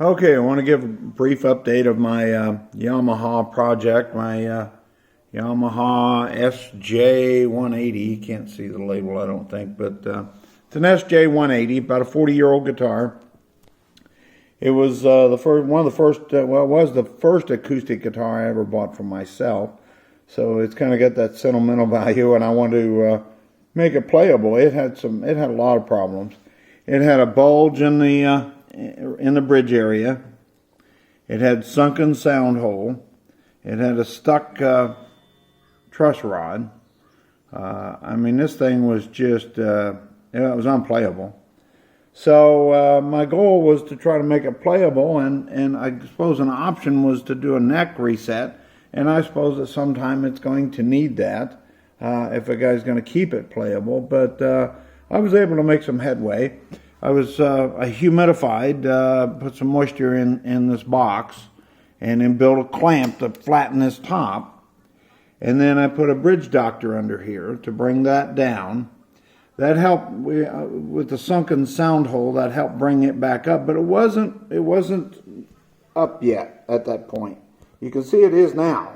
Okay, I want to give a brief update of my Yamaha project, my Yamaha SJ-180. You can't see the label, I don't think, but it's an SJ-180, about a 40-year-old guitar. It was it was the first acoustic guitar I ever bought for myself, so it's kind of got that sentimental value, and I want to make it playable. It had a lot of problems. It had a bulge in the bridge area. It had sunken sound hole. It had a stuck truss rod. I mean, this thing was just, it was unplayable. So my goal was to try to make it playable, and I suppose an option was to do a neck reset, and I suppose that sometime it's going to need that if a guy's going to keep it playable, but I was able to make some headway. I humidified, put some moisture in this box, and then built a clamp to flatten this top. And then I put a bridge doctor under here to bring that down. That helped with the sunken sound hole. That helped bring it back up, but it wasn't up yet at that point. You can see it is now.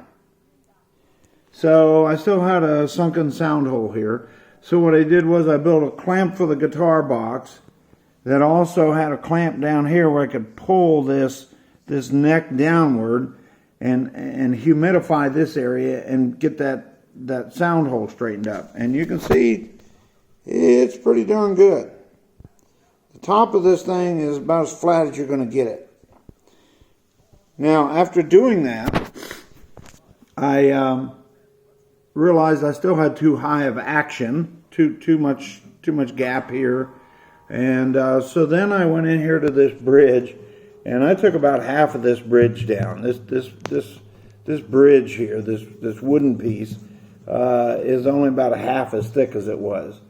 So I still had a sunken sound hole here. So what I did was I built a clamp for the guitar box that also had a clamp down here where I could pull this neck downward and humidify this area and get that sound hole straightened up. And you can see it's pretty darn good. The top of this thing is about as flat as you're going to get it. Now, after doing that, I realized I still had too high of action, too much gap here. And so then I went in here to this bridge, and I took about half of this bridge down. This bridge here, this wooden piece, is only about a half as thick as it was.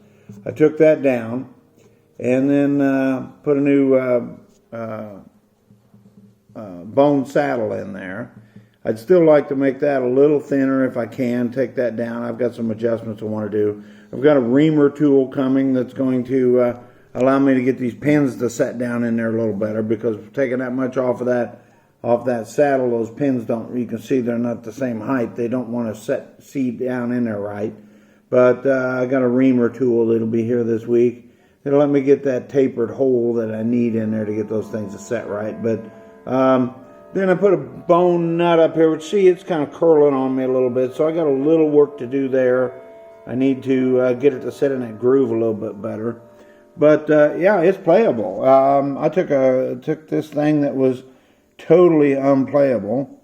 I took that down, and then put a new bone saddle in there. I'd still like to make that a little thinner if I can. Take that down. I've got some adjustments I want to do. I've got a reamer tool coming that's going to allow me to get these pins to set down in there a little better, because taking that much off that saddle, those pins don't, you can see they're not the same height. They don't want to seat down in there right. But I got a reamer tool that'll be here this week. It'll let me get that tapered hole that I need in there to get those things to set right. But then I put a bone nut up here, which, see, it's kind of curling on me a little bit, so I got a little work to do there. I need to get it to set in that groove a little bit better. But yeah, it's playable. I took this thing that was totally unplayable.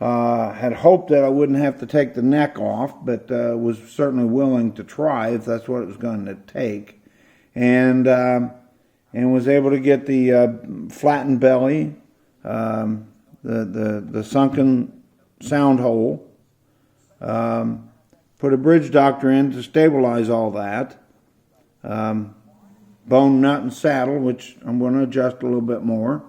Had hoped that I wouldn't have to take the neck off, but was certainly willing to try if that's what it was going to take. And was able to get the flattened belly, the sunken sound hole, put a bridge doctor in to stabilize all that. Bone nut and saddle, which I'm going to adjust a little bit more.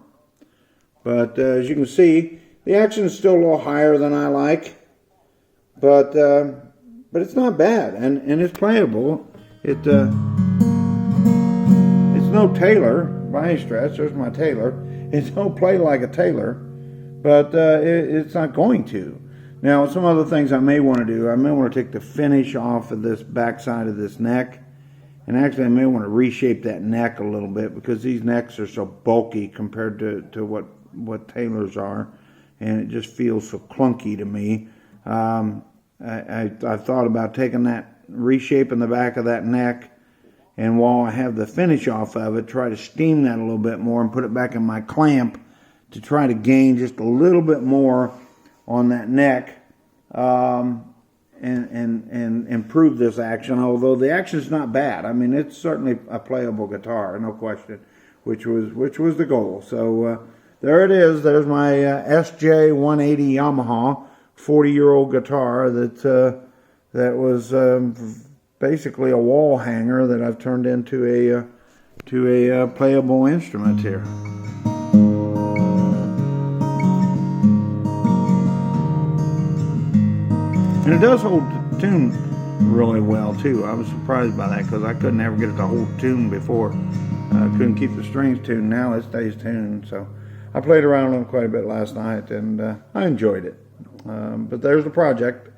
But as you can see, the action is still a little higher than I like, but it's not bad, and it's playable. It's no Taylor by any stretch. There's my Taylor. It don't play like a Taylor, but it's not going to. Now, some other things I may want to do. I may want to take the finish off of this backside of this neck. And actually, I may want to reshape that neck a little bit, because these necks are so bulky compared to what Taylor's are, and it just feels so clunky to me. I thought about taking that, reshaping the back of that neck, and while I have the finish off of it, try to steam that a little bit more and put it back in my clamp to try to gain just a little bit more on that neck. And improve this action, although the action is not bad. I mean, it's certainly a playable guitar, no question, which was the goal. So there it is. There's my SJ-180 Yamaha 40-year-old guitar that was basically a wall hanger that I've turned into a playable instrument here. And it does hold tune really well too. I was surprised by that, because I couldn't ever get it to hold tune before. I couldn't keep the strings tuned. Now it stays tuned. So I played around on it quite a bit last night, and I enjoyed it. But there's the project.